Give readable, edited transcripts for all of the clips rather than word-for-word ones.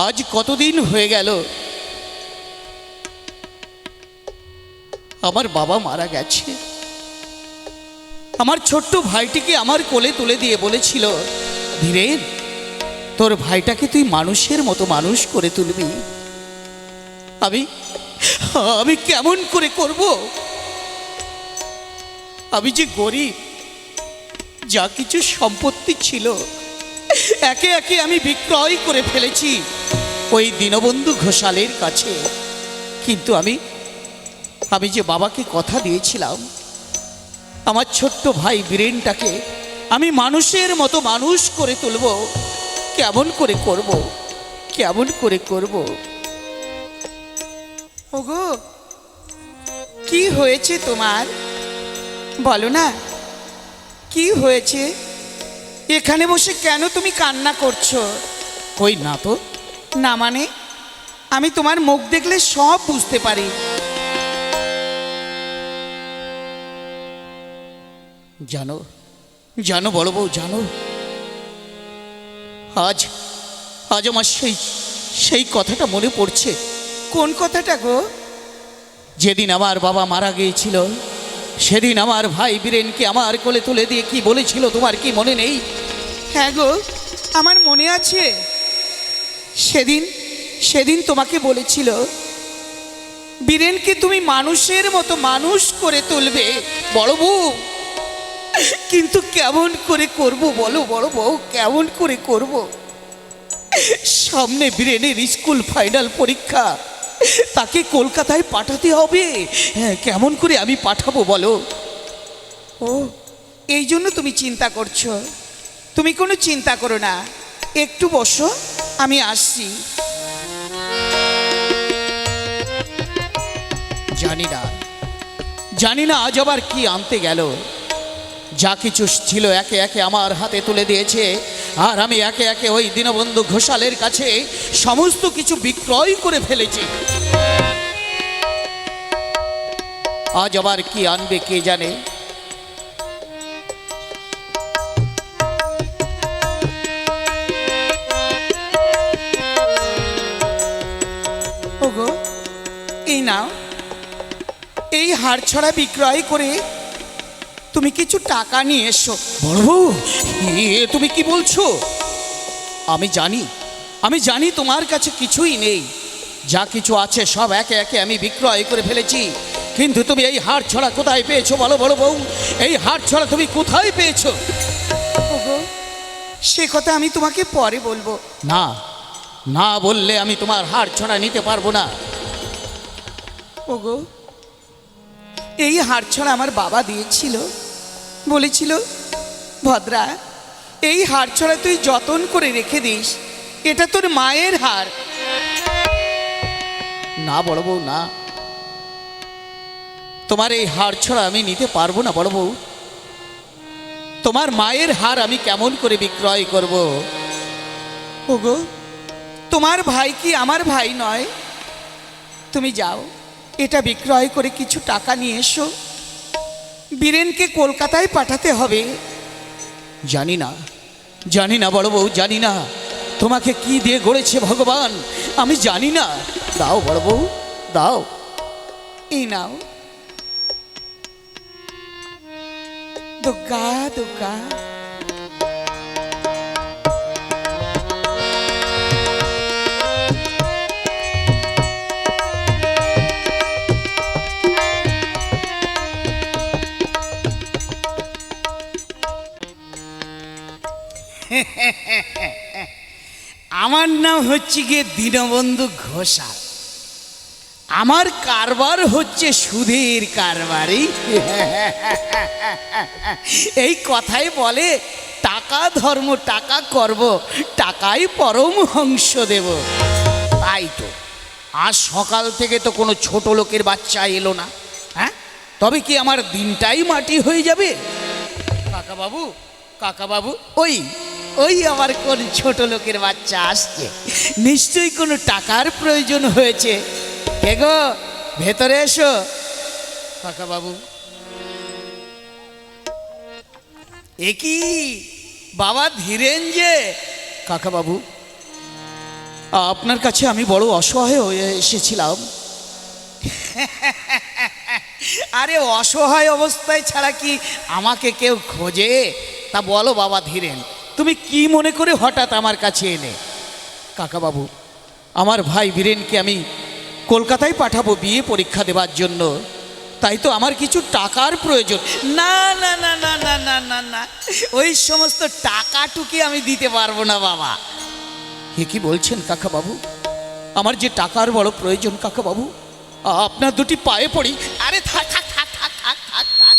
আজ কতদিন হয়ে গেল আমার বাবা মারা গেছে। আমার ছোট্ট ভাইটিকে আমার কোলে তুলে দিয়ে বলেছিল, ধীরেন, তোর ভাইটাকে তুই মানুষের মতো মানুষ করে তুলবি। আমি আমি কেমন করে করব? আমি যে গরিব, যা কিছু সম্পত্তি ছিল একে একে আমি বিক্রয় করে ফেলেছি ওই দীনবন্ধু ঘোষালের কাছে। কিন্তু আমি যে বাবাকে কথা দিয়েছিলাম আমার ছোট্ট ভাই বীরেনটাকে আমি মানুষের মতো মানুষ করে তুলব, কেমন করে করব, কেমন করে করব? ওগো, কি হয়েছে তোমার? বলো না, কি হয়েছে? এখানে বসে কেন তুমি কান্না করছো? কই না তো। না মানে? আমি তোমার মুখ দেখলে সব বুঝতে পারি। জানো জানো বড় বউ, জানো আজ আজ আমার সেই কথাটা মনে পড়ছে। কোন কথাটা গো? যেদিন আমার বাবা মারা গিয়েছিল সেদিন আমার ভাই বীরেনকে আমার কোলে তুলে দিয়ে কি বলেছিল, তোমার কি মনে নেই? হ্যাঁ গো, আমার মনে আছে। সেদিন তোমাকে বলেছিল, বীরেনকে তুমি মানুষের মতো মানুষ করে তুলবে বড় বউ। কিন্তু কেমন করে করব বলো বড় বউ, কেমন করে করব? সামনে বীরেনের স্কুল ফাইনাল পরীক্ষা, তাকে কলকাতায় পাঠাতে হবে। হ্যাঁ, কেমন করে আমি পাঠাবো বলো? ও, এই জন্য তুমি চিন্তা করছো? তুমি কোনো চিন্তা করো না, একটু বসো, আমি আসছি। জানি না আজ আবার কি আনতে গেল। যা কিছু ছিল একে একে আমার হাতে তুলে দিয়েছে, আর আমি একে একে ওই দীনবন্ধু ঘোষালের কাছে সমস্ত কিছু বিক্রয় করে ফেলেছি। আজ আবার কি আনবে কে জানে। ওগো, এই নাও, এই হাড় ছড়া বিক্রয় করে তুমি কিছু টাকা নিয়ে এসো। বড় বউ, তুমি কি বলছো? আমি জানি তোমার কাছে কিছুই নেই। যা কিছু আছে সব একে একে আমি বিক্রয় করে ফেলেছি। কিন্তু তুমি এই হাড় ছড়া কোথায় পেয়েছো বলো বড় বউ? এই হাড় ছড়া তুমি কোথায় পেয়েছো? ওগো, সে কথা আমি তোমাকে পরে বলবো। না না বললে আমি তোমার হাড় ছড়া নিতে পারবো না। ওগো, এই হাড় ছড়া আমার বাবা দিয়েছিল, বলেছিল, ভদ্রা, এই হাড় ছড়া তুই যতন করে রেখে দিস, এটা তোর মায়ের হাড়। না বড় বউ, না, তোমার এই হাড় ছড়া আমি নিতে পারবো না বড় বউ। তোমার মায়ের হাড় আমি কেমন করে বিক্রয় করব? ওগো, তোমার ভাই কি আমার ভাই নয়? তুমি যাও, এটা বিক্রয় করে কিছু টাকা নিয়ে এসো, বীরেনকে কলকাতায় পাঠাতে হবে। জানি না বড় বউ, জানি না তোমাকে কি দিয়ে গড়েছে ভগবান, আমি জানি না। দাও বড় বউ, দাও, এই নাও। দুর্গা দুর্গা। আমার নাম হচ্ছে গিয়ে দীনবন্ধু ঘোষাল। আমার কারবার হচ্ছে সুদের কারবারই। এই কথাই বলে, টাকা ধর্ম, টাকা করব, টাকাই পরমহংস দেব। তাই তো আজ সকাল থেকে তো কোনো ছোট লোকের বাচ্চা এলো না। হ্যাঁ, তবে কি আমার দিনটাই মাটি হয়ে যাবে? কাকা বাবু, ওই আমার কোন ছোট লোকের বাচ্চা আসছে, নিশ্চয়ই কোনো টাকার প্রয়োজন হয়েছে। কে গো, ভেতরে এসো। কাকা বাবু, এ কি বাবা ধীরেন যে? কাকা বাবু, আপনার কাছে আমি বড় অসহায় হয়ে এসেছিলাম। আরে অসহায় অবস্থায় ছাড়া কি আমাকে কেউ খোঁজে? তা বলো বাবা ধীরেন, তুমি কি মনে করে হঠাৎ আমার কাছে এলে? কাকাবাবু, আমার ভাই বীরেনকে আমি কলকাতায় পাঠাবো বিয়ে পরীক্ষা দেওয়ার জন্য, তাই তো আমার কিছু টাকার প্রয়োজন। না না না না না না না না, ওই সমস্ত টাকাটুকি আমি দিতে পারবো না বাবা। এ কি বলছেন কাকাবাবু? আমার যে টাকার বড় প্রয়োজন কাকাবাবু, আপনার দুটি পায়ে পড়ি। আরে থাক থাক থাক থাক থাক থাক থাক,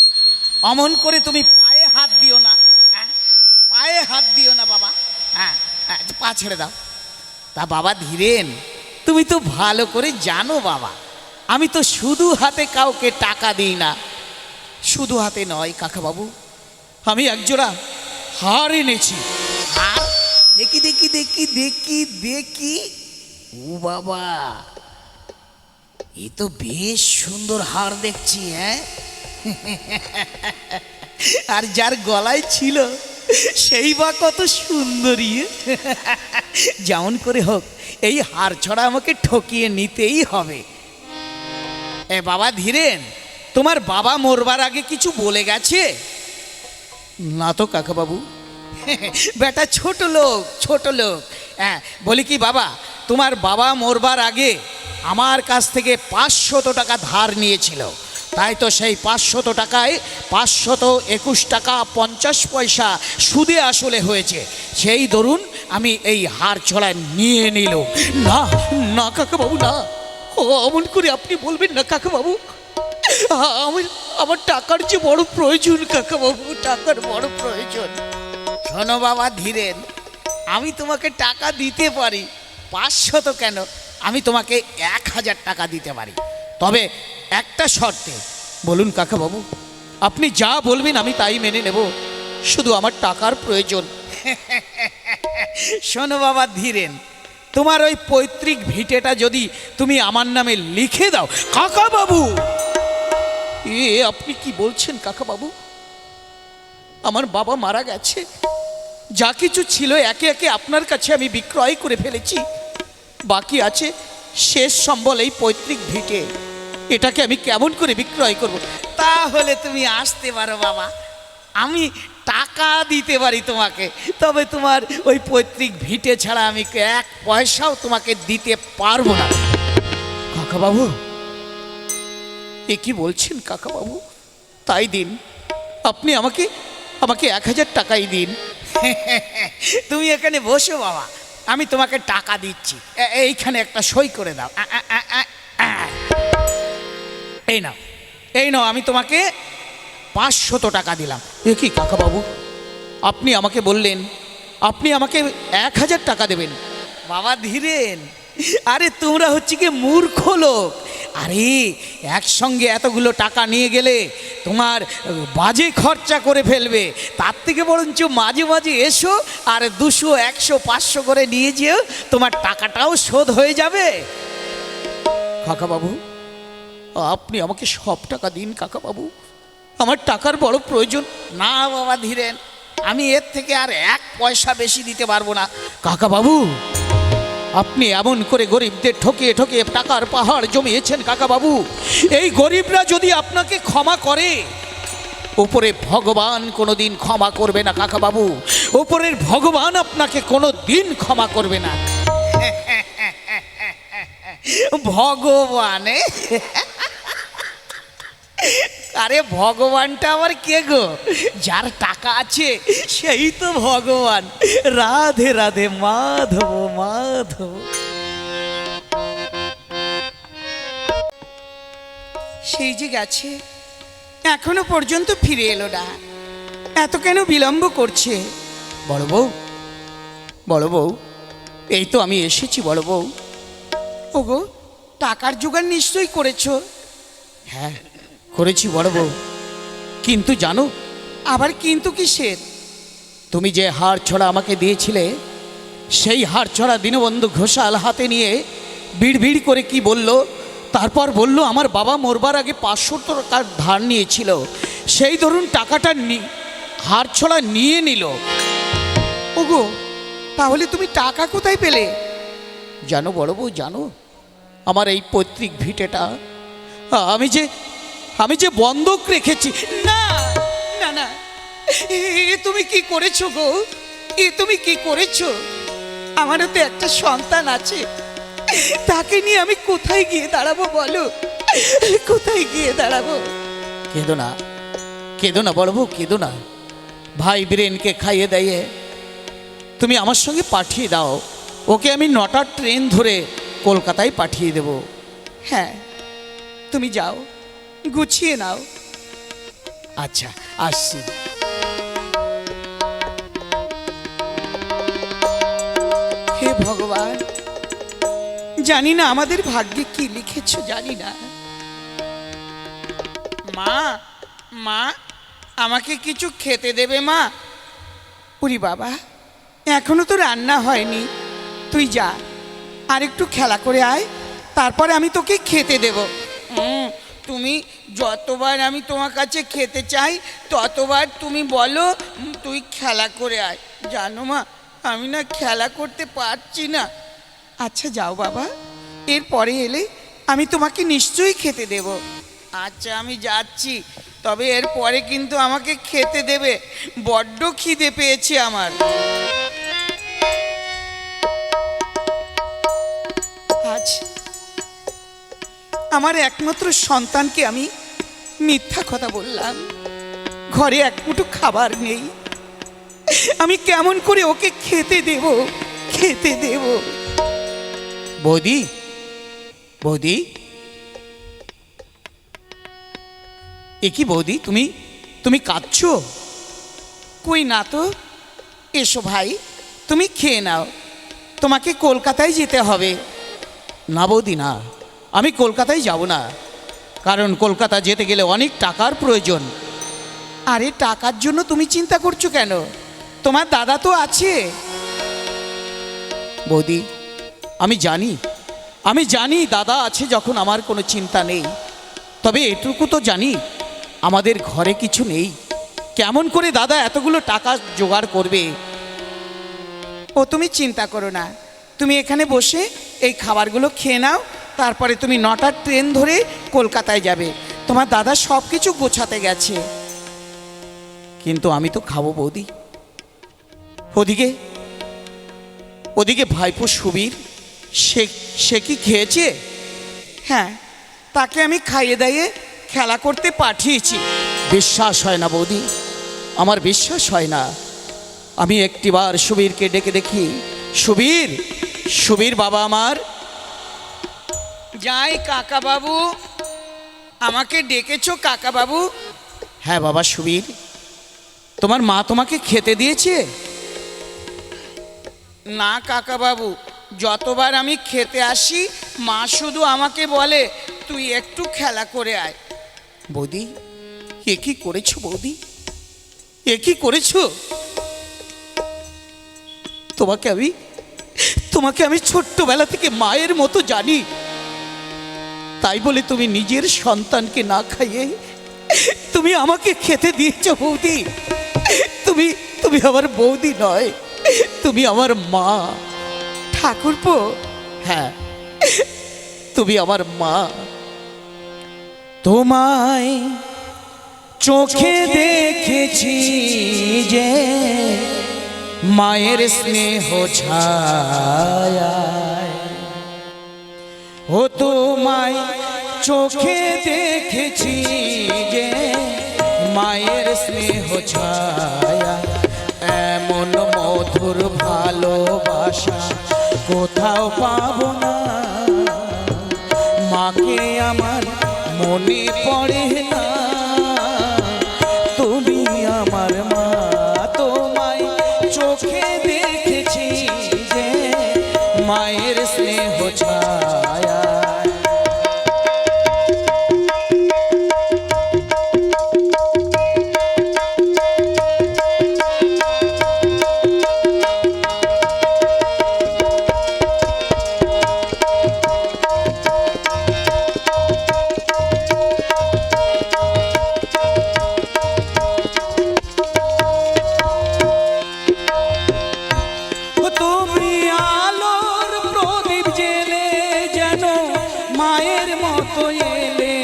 অমন করে তুমি পায়ে হাত দিও না, হ্যাঁ পায়ে হাত দিও না বাবা। হ্যাঁ হ্যাঁ, পা ছেড়ে দাও। তা বাবা ধীরেন, তুমি তো ভালো করে জানো বাবা, আমি তো শুধু হাতে কাউকে টাকা দিই না। শুধু হাতে নয় কাকাবাবু, আমি একজোড়া হার এনেছি। হার? দেখি দেখি দেখি দেখি দেখি, ও বাবা, এ তো বেশ সুন্দর হার দেখছি। হ্যাঁ, আর যার গলায় ছিল সেই বা কত সুন্দরী। যেমন করে হোক এই হার ছড়া আমাকে ঠকিয়ে নিতেই হবে। এ বাবা ধীরেন, তোমার বাবা মরবার আগে কিছু বলে গেছে? না তো কাকাবাবু। বেটা ছোট লোক, ছোট লোক। হ্যাঁ, বলি কি বাবা, তোমার বাবা মরবার আগে আমার কাছ থেকে 500 টাকা ধার নিয়েছিল, তাই তো সেই 500 টাকায় 521 টাকা 50 পয়সা সুদে আসলে হয়েছে। সেই দরুন আমি এই হার ছড়া নিয়ে নিল। না না কাকাবাবু, না, অমন করে আপনি বলবেন না কাকাবাবু। আমার টাকার যে বড় প্রয়োজন কাকাবাবু, টাকার বড় প্রয়োজন। শোনো বাবা ধীরেন, আমি তোমাকে টাকা দিতে পারি, 500 তো কেন, আমি তোমাকে 1000 টাকা দিতে পারি, তবে একটা শর্তে। বলুন কাকাবাবু, আপনি যা বলবেন আমি তাই মেনে নেব, শুধু আমার টাকার প্রয়োজন। শোনো বাবা ধীরেন, তোমার ওই পৈতৃক ভিটেটা যদি তুমি আমার নামে লিখে দাও। কাকাবাবু, এ আপনি কি বলছেন কাকাবাবু? আমার বাবা মারা গেছে, যা কিছু ছিল একে একে আপনার কাছে আমি বিক্রয় করে ফেলেছি। বাকি আছে শেষ সম্বল এই পৈতৃক ভিটে, এটাকে আমি কেমন করে বিক্রয় করব? তাহলে তুমি আসতে পারো বাবা, আমি টাকা দিতে পারি তোমাকে, তবে তোমার ওই পৈতৃক ভিটে ছাড়া আমি 1 পয়সাও তোমাকে দিতে পারবো না। কাকাবাবু, এ কি বলছেন কাকাবাবু? তাই দিন, আপনি আমাকে 1000 টাকাই দিন। তুমি এখানে বসো বাবা, আমি তোমাকে টাকা দিচ্ছি। এইখানে একটা সই করে দাও। এই নাও, এই নাও, আমি তোমাকে 500 টাকা দিলাম। এ কি কাকাবাবু, আপনি আমাকে বললেন আপনি আমাকে 1000 টাকা দেবেন? বাবা ধীরেন, আরে তোমরা হচ্ছে কি মূর্খ লোক। আরে একসঙ্গে এতগুলো টাকা নিয়ে গেলে তোমার বাজে খরচা করে ফেলবে, তার থেকে বরঞ্চ মাঝে মাঝে এসো আর 200, 100, 500 করে নিয়ে যেও, তোমার টাকাটাও শোধ হয়ে যাবে। কাকাবাবু, আপনি আমাকে সব টাকা দিন কাকাবাবু, আমার টাকার বড় প্রয়োজন। না বাবা ধীরেন, আমি এর থেকে আর 1 পয়সা বেশি দিতে পারবো না। কাকাবাবু, আপনি এমন করে গরিবদের ঠকিয়ে ঠকিয়ে টাকার পাহাড় জমিয়েছেন কাকাবাবু, এই গরিবরা যদি আপনাকে ক্ষমা করে, উপরে ভগবান কোনোদিন ক্ষমা করবে না কাকাবাবু, উপরের ভগবান আপনাকে কোনো দিন ক্ষমা করবে না। ভগবানে, আরে ভগবানটা আবার কে গো? যার টাকা আছে সেই তো ভগবান। রাধে রাধে, মাধব মাধব। সেই যে গেছে, এখনো পর্যন্ত ফিরে এলো না, এত কেন বিলম্ব করছে? বড় বউ, বড় বউ, এই তো আমি এসেছি বড় বউ। ওগো, টাকার জোগাড় নিশ্চয়ই করেছো? হ্যাঁ করেছি বড় বউ, কিন্তু জানো? আবার কিন্তু কিসের? তুমি যে হার ছড়া আমাকে দিয়েছিলে, সেই হার ছড়া দীনবন্ধু ঘোষাল হাতে নিয়ে বিড় করে কি বলল, তারপর বলল আমার বাবা মরবার আগে 500 টাকার ধার নিয়েছিল, সেই ধরুন টাকাটা হার ছড়া নিয়ে নিল। ওগো, তাহলে তুমি টাকা কোথায় পেলে? জানো বড় বউ, জানো আমার এই পৈতৃক ভিটেটা আমি যে বন্ধক রেখেছি। না না না, এ তুমি কি করেছো গো? এ তুমি কি করেছো? আমারও তো একটা সন্তান আছে, তাকে নিয়ে আমি কোথায় গিয়ে দাঁড়াবো বলো? কোথায় গিয়ে দাঁড়াবো? কেঁদো না, কেঁদো না বড় বউ, কেঁদো না। ভাই বীরেনকে খাইয়ে দিয়ে তুমি আমার সঙ্গে পাঠিয়ে দাও, ওকে আমি 9টার ট্রেন ধরে কলকাতায় পাঠিয়ে দেব। হ্যাঁ, তুমি যাও, গুছিয়ে নাও। আচ্ছা, আসছি। হে ভগবান, জানি না আমাদের ভাগ্যে কি লিখেছো, জানি না। মা, মা, আমাকে কিছু খেতে দেবে মা? উরি বাবা, এখনো তো রান্না হয়নি, তুই যা, আর একটু খেলা করে আয়, তারপরে আমি তোকে খেতে দেব। তুমি যতবার আমি তোমার কাছে খেতে চাই ততবার তুমি বলো তুই খেলা করে আয়। জানো মা, আমি না খেলা করতে পারছি না। আচ্ছা যাও বাবা, এরপরে এলে আমি তোমাকে নিশ্চয়ই খেতে দেব। আচ্ছা আমি যাচ্ছি, তবে এরপরে কিন্তু আমাকে খেতে দেবে, বড্ড খিদে পেয়েছে আমার। আজ আমার একমাত্র সন্তানকে আমি মিথ্যা কথা বললাম, ঘরে এক মুঠো খাবার নেই, আমি কেমন করে ওকে খেতে দেব, খেতে দেব? বৌদি, বৌদি, এ কি বৌদি, তুমি কাঁদছো? কই না তো, এসো ভাই, তুমি খেয়ে নাও, তোমাকে কলকাতায় যেতে হবে। না বৌদি না, আমি কলকাতায় যাব না, কারণ কলকাতা যেতে গেলে অনেক টাকার প্রয়োজন। আরে টাকার জন্য তুমি চিন্তা করছো কেন? তোমার দাদা তো আছে। বৌদি, আমি জানি দাদা আছে যখন আমার কোনো চিন্তা নেই, তবে এটুকু তো জানি আমাদের ঘরে কিছু নেই, কেমন করে দাদা এতগুলো টাকা জোগাড় করবে? ও তুমি চিন্তা করো না, তুমি এখানে বসে এই খাবারগুলো খেয়ে নাও, তারপরে তুমি 9টার ট্রেন ধরে কলকাতায় যাবে, তোমার দাদা সব কিছু গোছাতে গেছে। কিন্তু আমি তো খাবো বৌদি। ওদিকে ওদিকে ভাইপো সুবীর, সে কি খেয়েছে? হ্যাঁ, তাকে আমি খাইয়ে দাইয়ে খেলা করতে পাঠিয়েছি। বিশ্বাস হয় না বৌদি, আমার বিশ্বাস হয় না। আমি একটিবার সুবীরকে ডেকে দেখি। সুবীর, সুবীর বাবা আমার। যাই কাকা বাবু, আমাকে ডেকেছো কাকা বাবু? হ্যাঁ বাবা সুবীর, তোমার মা তোমাকে খেতে দিয়েছে? না কাকা বাবু, যতবার আমি খেতে আসি মা শুধু আমাকে বলে তুই একটু খেলা করে আয়। বৌদি, এ কি করেছো বৌদি, এ কি করেছো? তোমাকে আমি ছোট্টবেলা থেকে মায়ের মতো জানি, তাই বলে তুমি নিজের সন্তানকে না খাইয়ে তুমি আমাকে খেতে দিয়েছো বৌদি। তুমি আমার বৌদি নয়, তুমি আমার মা। ঠাকুরপো, হ্যাঁ তুমি আমার মা। তোমায় চোখে দেখেছি যে মায়ের স্নেহ ছায়া, ও তোমায় চোখে দেখেছি যে মায়ের স্নেহ ছায়া, এমন মধুর ভালোবাসা কোথাও পাবো না। মাকে আমার মনে পড়ে না, তুমি আমার মা। তোমায় চোখে দেখেছি যে মায়ের স্নেহ ছায়া। মায়ের মতো এলে।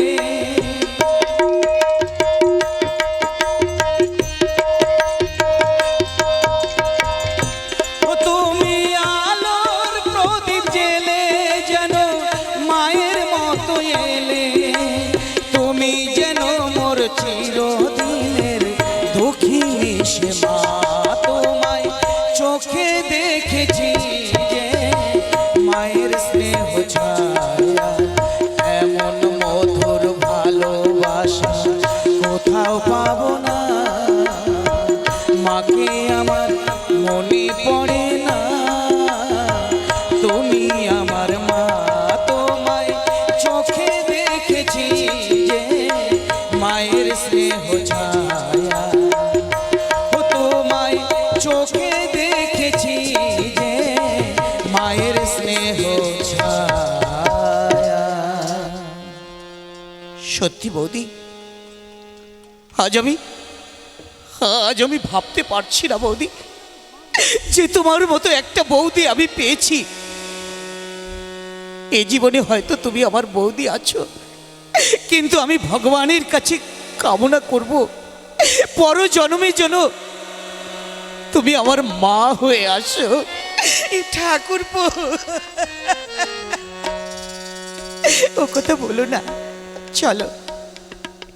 তুমি আলোর প্রদীপ জেলে যেন মায়ের মতো এলে, তুমি যেন মোর চিরদিনের দুঃখিনী সে মা। তোমায় চোখে দেখেছি যে মায়ের স্নেহ ছায়া, এমন মধুর ভালোবাসা কোথাও পাবো না। মাকে আমার মনে পড়ে না, তুমি আমার মা। তোমায় চোখে দেখেছি যে মায়ের স্নেহ ছায়া, ও তোমায় চোখে দেখেছি যে মায়ের স্নেহ ছায়া। সত্যি বৌদি, আজ আমি ভাবতে পারছি না বৌদি যে তোমার মতো একটা বৌদি আমি পেয়েছি। এই জীবনে হয়তো তুমি আমার বৌদি আছো, কিন্তু আমি ভগবানের কাছে কামনা করব পর জন্মে যেন তুমি আমার মা হয়ে আসো। ঠাকুরপো, ও কথা বলো না, চলো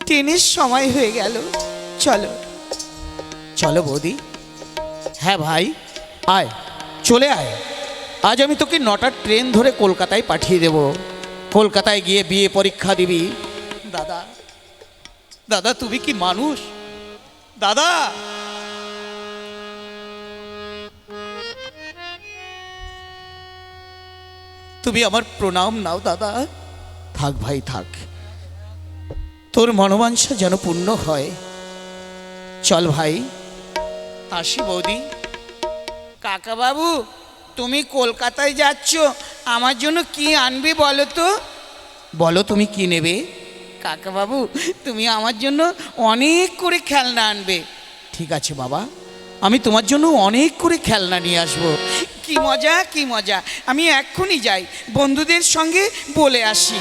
ট্রেনের সময় হয়ে গেল, চলো চলো বৌদি। হ্যাঁ ভাই, আয়, চলে আয়। আজ আমি তোকে 9টার ট্রেন ধরে কলকাতায় পাঠিয়ে দেব। কলকাতায় গিয়ে বিয়ে পরীক্ষা দিবি। দাদা, দাদা তুমি কি মানুষ দাদা? তুমি আমার প্রণাম নাও দাদা। থাক ভাই থাক, তোর মনোবাঞ্ছা যেন পূর্ণ হয়। চল ভাই, আসি বৌদি। কাকা বাবু, তুমি কলকাতায় যাচ্ছ, আমার জন্য কি আনবে বলো তো? বলো তুমি কি নেবে? কাকা বাবু, তুমি আমার জন্য অনেক করে খেলনা আনবে। ঠিক আছে বাবা, আমি তোমার জন্য অনেক করে খেলনা নিয়ে আসবো। কি মজা, কি মজা। আমি এক্ষুনি যাই, বন্ধুদের সঙ্গে বলে আসি।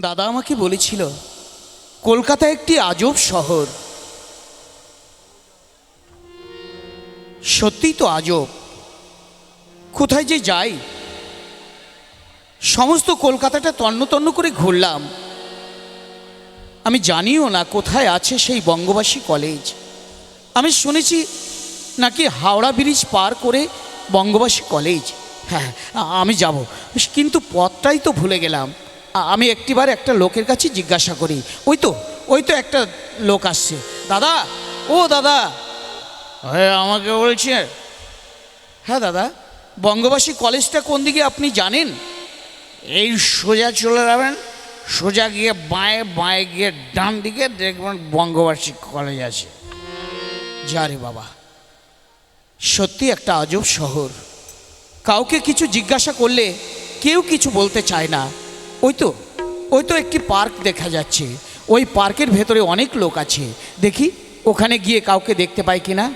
দাদা আমাকে বলেছিল কলকাতা একটি আজব শহর। সত্যিই তো আজব। কোথায় যে যাই, সমস্ত কলকাতাটা তন্ন তন্ন করে ঘুরলাম, আমি জানিও না কোথায় আছে সেই বঙ্গবাসী কলেজ। আমি শুনেছি নাকি হাওড়া ব্রিজ পার করে বঙ্গবাসী কলেজ। হ্যাঁ, আমি যাব, কিন্তু পথটাই তো ভুলে গেলাম। আমি একটিবার একটা লোকের কাছে জিজ্ঞাসা করি। ওই তো একটা লোক আসছে। দাদা, ও দাদা। হ্যাঁ, আমাকে বলছে? হ্যাঁ দাদা, বঙ্গবাসী কলেজটা কোন দিকে আপনি জানেন? এই সোজা চলে যাবেন, সোজা গিয়ে বাঁয়ে, বাঁয়ে গিয়ে ডান দিকে দেখবেন বঙ্গবাসী কলেজ আছে। যা রে বাবা, সত্যি একটা আজব শহর। কাউকে কিছু জিজ্ঞাসা করলে কেউ কিছু বলতে চায় না। ওই তো একটি পার্ক দেখা যাচ্ছে। ওই পার্কের ভেতরে অনেক লোক আছে। দেখি ওখানে গিয়ে কাউকে দেখতে পাই কিনা।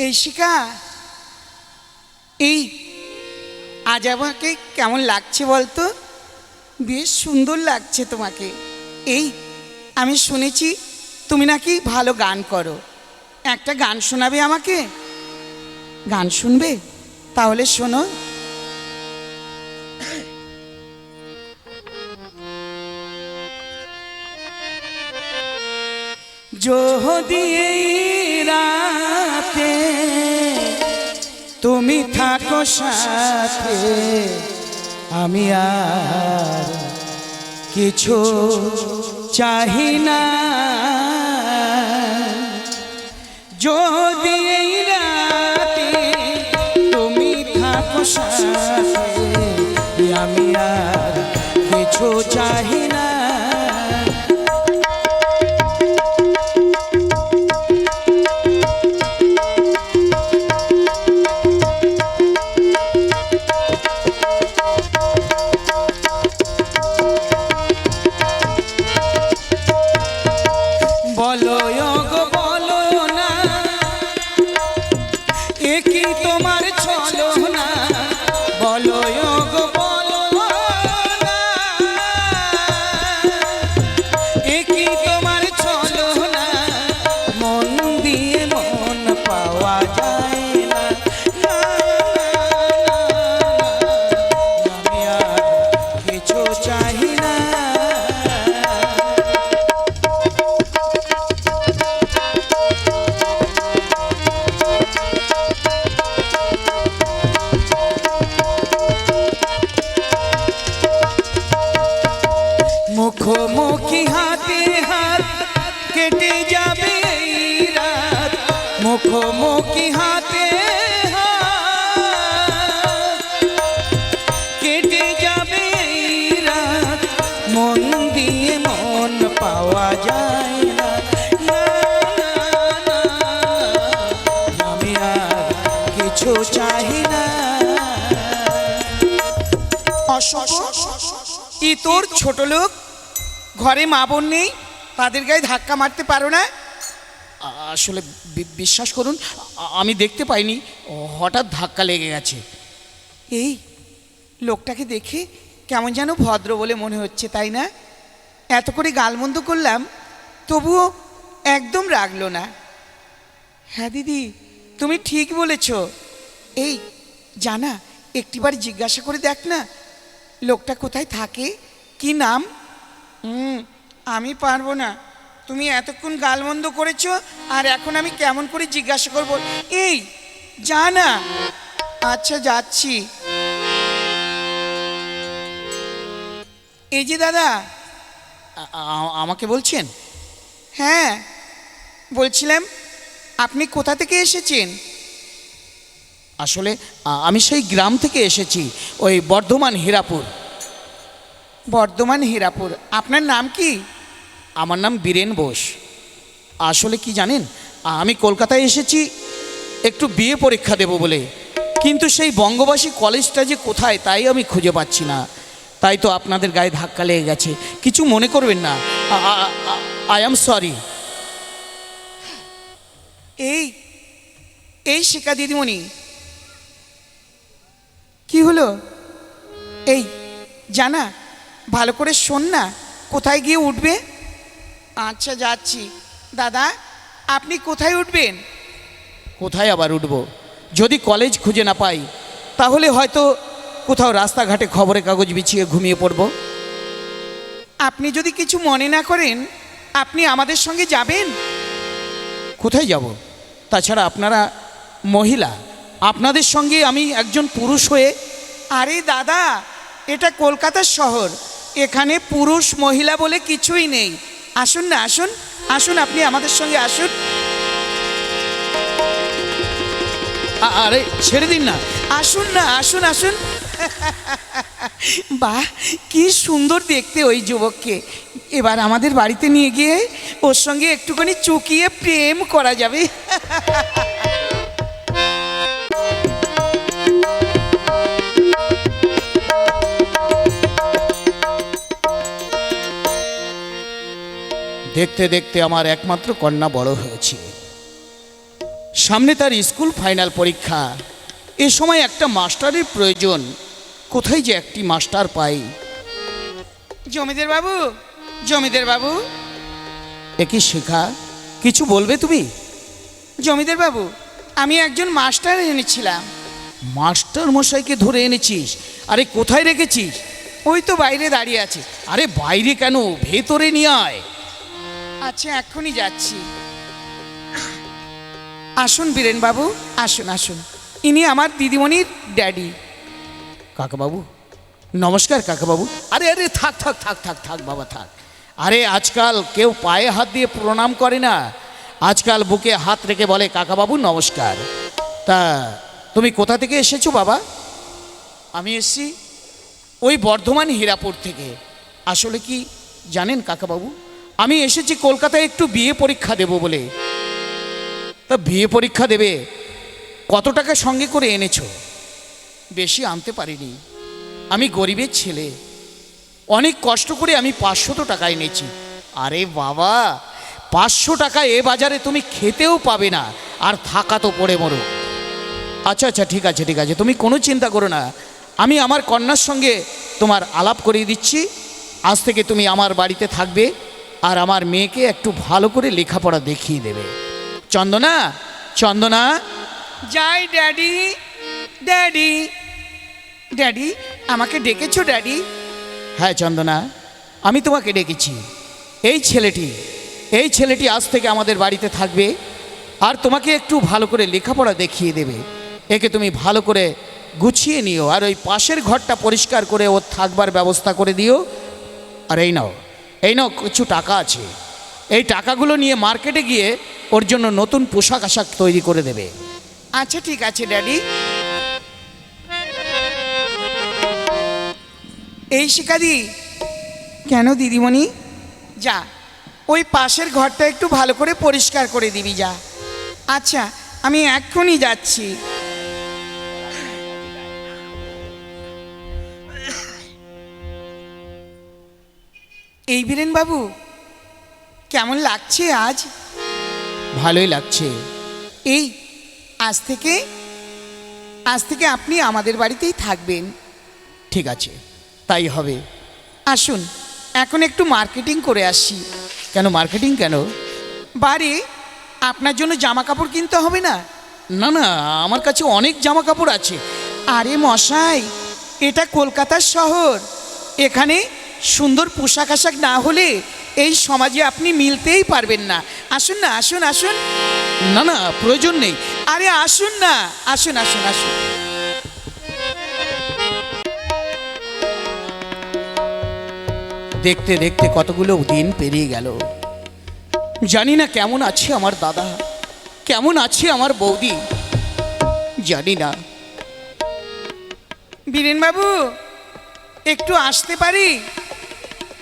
এই শিখা, এই আজ আমাকে কেমন লাগছে বলতো? বেশ সুন্দর লাগছে তোমাকে। এই আমি শুনেছি তুমি নাকি ভালো গান করো, একটা গান শোনাবে আমাকে? গান শুনবে? তাহলে শোনো। যদি এই রাতে তুমি থাকো সাথে, আমি আর কিছু চাহি না। যদি এই রাতে সাথে আমি আর কিছু চাহি না। বলো গো বলো না, এ কি তোমার চলো না, বলো গো বলো না, এ কি তোমার চলো না, মন দিয়ে মন পাওয়া যায় না। আমি আর কিছু চাহি না। মুখোমুখি হাতে হাত কেটে যাবে এই রাত, মুখোমুখি হাতে হাত কেটে যাবে এই রাত, মন দিয়ে মন পাওয়া যায় না। না, না, না, আমি আর কিছু চাহি না। অশুভ ই তোর ছোট লোক, ঘরে মা বোন নেই, তাদের গায়ে ধাক্কা মারতে পারো না? আসলে বিশ্বাস করুন, আমি দেখতে পাইনি, হঠাৎ ধাক্কা লেগে গেছে। এই লোকটাকে দেখে কেমন যেন ভদ্র বলে মনে হচ্ছে, তাই না? এত করে গালমন্দ করলাম, তবুও একদম রাগলো না। হ্যাঁ দিদি, তুমি ঠিক বলেছ। এই জানা, একটিবার জিজ্ঞাসা করে দেখ না, লোকটা কোথায় থাকে, কি নাম? আমি পারবো না, তুমি এতক্ষণ গালমন্দ করেছো, আর এখন আমি কেমন করে জিজ্ঞাসা করব? এই জানা। আচ্ছা যাচ্ছি। এই যে দাদা, আমাকে বলছেন? হ্যাঁ বলছিলাম, আপনি কোথা থেকে এসেছেন? আসলে আমি সেই গ্রাম থেকে এসেছি, ওই বর্ধমান হীরাপুর। বর্ধমান হীরাপুর। আপনার নাম কি? আমার নাম বীরেন বোস। আসলে কি জানেন, আমি কলকাতায় এসেছি একটু বিয়ে পরীক্ষা দেব বলে, কিন্তু সেই বঙ্গবাসী কলেজটা যে কোথায় তাই আমি খুঁজে পাচ্ছি না। তাই তো আপনাদের গায়ে ধাক্কা লেগে গেছে, কিছু মনে করবেন না, আই এম সরি। এই এই শিখা দিদিমণি, কি হলো? এই জানা, ভালো করে শোন না, কোথায় গিয়ে উঠবে? আচ্ছা যাচ্ছি। দাদা, আপনি কোথায় উঠবেন? কোথায় আবার উঠব? যদি কলেজ খুঁজে না পাই, তাহলে হয়তো কোথাও রাস্তাঘাটে খবরের কাগজ বিছিয়ে ঘুমিয়ে পড়ব। আপনি যদি কিছু মনে না করেন, আপনি আমাদের সঙ্গে যাবেন। কোথায় যাব? তাছাড়া আপনারা মহিলা, আপনাদের সঙ্গে আমি একজন পুরুষ হয়ে। আরে দাদা, এটা কলকাতার শহর, এখানে পুরুষ মহিলা বলে কিছুই নেই। আসুন না, আসুন আসুন, আপনি আমাদের সঙ্গে আসুন। আরে ছেড়ে দিন না, আসুন না, আসুন আসুন। বাহ, কি সুন্দর দেখতে ওই যুবককে। এবার আমাদের বাড়িতে নিয়ে গিয়ে ওর সঙ্গে একটুখানি চুকিয়ে প্রেম করা যাবে। দেখতে দেখতে আমার একমাত্র কন্যা বড় হয়েছে, সামনে তার স্কুল ফাইনাল পরীক্ষা। এ সময় একটা মাস্টারের প্রয়োজন, কোথায় যে একটি মাস্টার পাই। জমিদার বাবু, জমিদার বাবু। একই শেখা, কিছু বলবে তুমি? জমিদার বাবু, আমি একজন মাস্টার এনেছিলাম। মাস্টার মশাইকে ধরে এনেছিস? আরে কোথায় রেখেছিস? ওই তো বাইরে দাঁড়িয়ে আছে। আরে বাইরে কেন, ভেতরে নিয়ে আয়। আচ্ছা এক্ষুনি যাচ্ছি। আসুন বীরেন বাবু, আসুন আসুন, ইনি আমার দিদিমণির ড্যাডি। কাকাবাবু নমস্কার। কাকাবাবু, আরে আরে থাক থাক থাক থাক থাক বাবা থাক। আরে আজকাল কেউ পায়ে হাত দিয়ে প্রণাম করে না, আজকাল বুকে হাত রেখে বলে কাকাবাবু নমস্কার। তা তুমি কোথা থেকে এসেছো বাবা? আমি এসছি ওই বর্ধমান হীরাপুর থেকে। আসলে কি জানেন কাকাবাবু, আমি এসেছি কলকাতায় একটু বিয়ে পরীক্ষা দেব বলে। তা বিয়ে পরীক্ষা দেবে, কত টাকা সঙ্গে করে এনেছো? বেশি আনতে পারিনি, আমি গরিবের ছেলে, অনেক কষ্ট করে আমি 500 টাকা এনেছি। আরে বাবা, 500 টাকা এ বাজারে তুমি খেতেও পাবে না, আর থাকা তো পড়ে মরো। আচ্ছা আচ্ছা, ঠিক আছে ঠিক আছে, তুমি কোনো চিন্তা করো না, আমি আমার কন্যার সঙ্গে তোমার আলাপ করিয়ে দিচ্ছি। আজ থেকে তুমি আমার বাড়িতে থাকবে, আর আমার মেয়েকে একটু ভালো করে লেখাপড়া দেখিয়ে দেবে। চন্দনা, চন্দনা, যাই ড্যাডি, ড্যাডি, ড্যাডি, আমাকে ডেকেছো ড্যাডি? হ্যাঁ চন্দনা, আমি তোমাকে ডেকেছি। এই ছেলেটি আজ থেকে আমাদের বাড়িতে থাকবে, আর তোমাকে একটু ভালো করে লেখাপড়া দেখিয়ে দেবে। একে তুমি ভালো করে গুছিয়ে নিও, আর ওই পাশের ঘরটা পরিষ্কার করে ওর থাকবার ব্যবস্থা করে দিও। আর এই নাও কিছু টাকা আছে, এই টাকাগুলো নিয়ে মার্কেটে গিয়ে ওর জন্য নতুন পোশাক আশাক তৈরি করে দেবে। আচ্ছা ঠিক আছে ড্যাডি। এই শিকাদি, কেন দিদিমণি? যা ওই পাশের ঘরটা একটু ভালো করে পরিষ্কার করে দিবি, যা। আচ্ছা, আমি এক্ষুনি যাচ্ছি। এই বীরেন বাবু, কেমন লাগছে আজ? ভালোই লাগছে। এই আজ থেকে আপনি আমাদের বাড়িতেই থাকবেন। ঠিক আছে, তাই হবে। আসুন এখন একটু মার্কেটিং করে আসি। কেন মার্কেটিং কেন? বাড়ি আপনার জন্য জামা কাপড় কিনতে হবে না? না না, আমার কাছে অনেক জামা কাপড় আছে। আরে মশাই, এটা কলকাতার শহর, এখানে সুন্দর পোশাক আশাক না হলে এই সমাজে আপনি মিলতেই পারবেন না। আসুন না, আসুন আসুন। না না, প্রয়োজন নেই। আরে আসুন না, আসুন আসুন আসুন। দেখতে দেখতে কতগুলো দিন পেরিয়ে গেল। জানি না কেমন আছে আমার দাদা, কেমন আছে আমার বৌদি, জানি না। বীরেন বাবু, একটু আসতে পারি?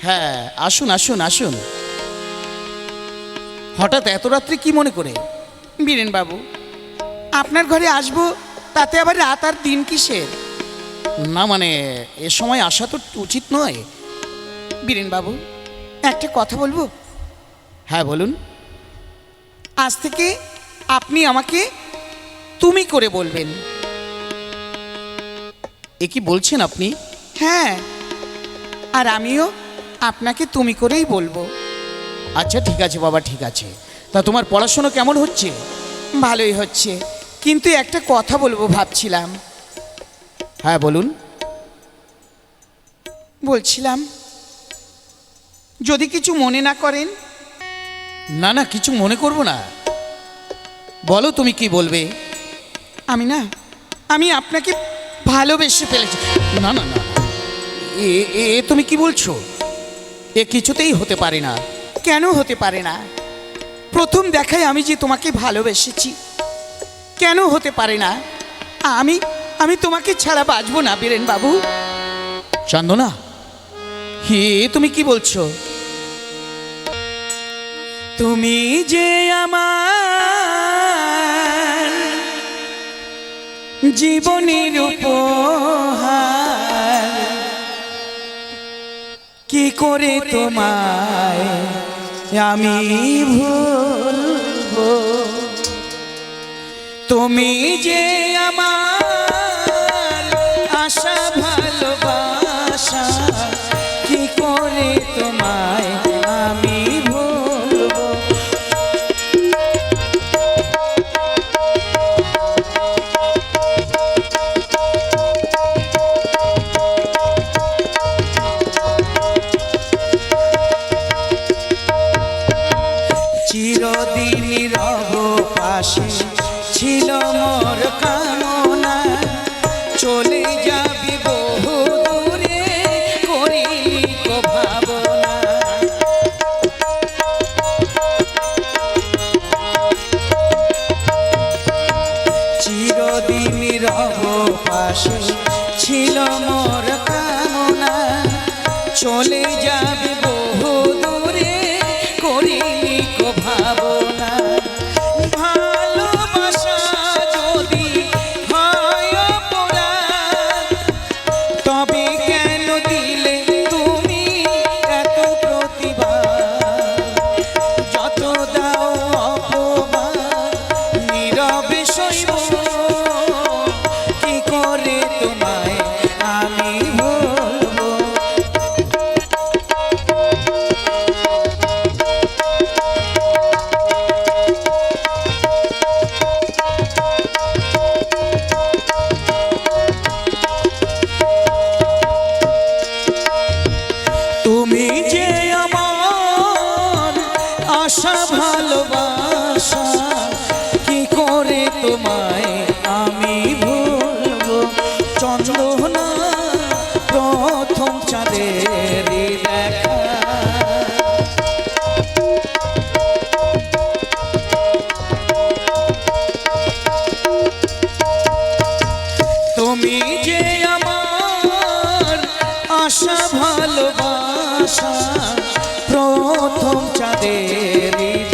হ্যাঁ, আসুন আসুন আসুন। হঠাৎ এত রাত্রে কি মনে করে? বীরেন বাবু, আপনার ঘরে আসবো, তাতে আবার রাত আর দিন কিসের? না মানে, এ সময় আসা তো উচিত নয়। বীরেন বাবু, একটা কথা বলবো? হ্যাঁ বলুন। আজ থেকে আপনি আমাকে তুমি করে বলবেন। এ কি বলছেন আপনি? হ্যাঁ, আর আমিও আপনাকে তুমি করেই বলবো। আচ্ছা ঠিক আছে বাবা, ঠিক আছে। তা তোমার পড়াশোনা কেমন হচ্ছে? ভালোই হচ্ছে, কিন্তু একটা কথা বলবো ভাবছিলাম। হ্যাঁ বলুন। বলছিলাম, যদি কিছু মনে না করেন। না না, কিছু মনে করব না, বলো তুমি কি বলবে। আমি আপনাকে ভালোবেসে ফেলেছি। না না না, এ তুমি কি বলছো? এ কিছুতেই হতে পারে না। কেন হতে পারে না? প্রথম দেখায় আমি যে তোমাকে ভালোবেসেছি, কেন হতে পারে না? আমি তোমাকে ছাড়া বাঁচবো না বীরেন বাবু। চন্দনা, হে তুমি কি বলছো? তুমি যে আমার জীবনের উপহার, কি করে তোমায় আমি ভুলবো? তুমি যে আমার আশা ভালোবাসা, কি করে তোমায় আমি ভুলবো? চিরদিন রব পাশে ছিল মোর কামনা, চলে যাবি বহু দূরে করিলি কো ভাবনা। চিরদিন রব পাশে ছিল মোর কামনা চলে যাবে বহু দূরে করিনি কো ভাবনা ভালোবাসা যদি হয় অপরাধ তবে কেন দিলে তুমি এত প্রতিবাদ যত দাও অপমান নীরবে সইব কি করে তোমায় আমি বলবো তুমি যে আমার আশা ভালোবাসা কি করে তোমায় আমি ভুলবো চন্দ্রনা প্রথম চাঁদের দেখা তুমি যে আমার আশা ভালোবাসা প্রথম চাঁদের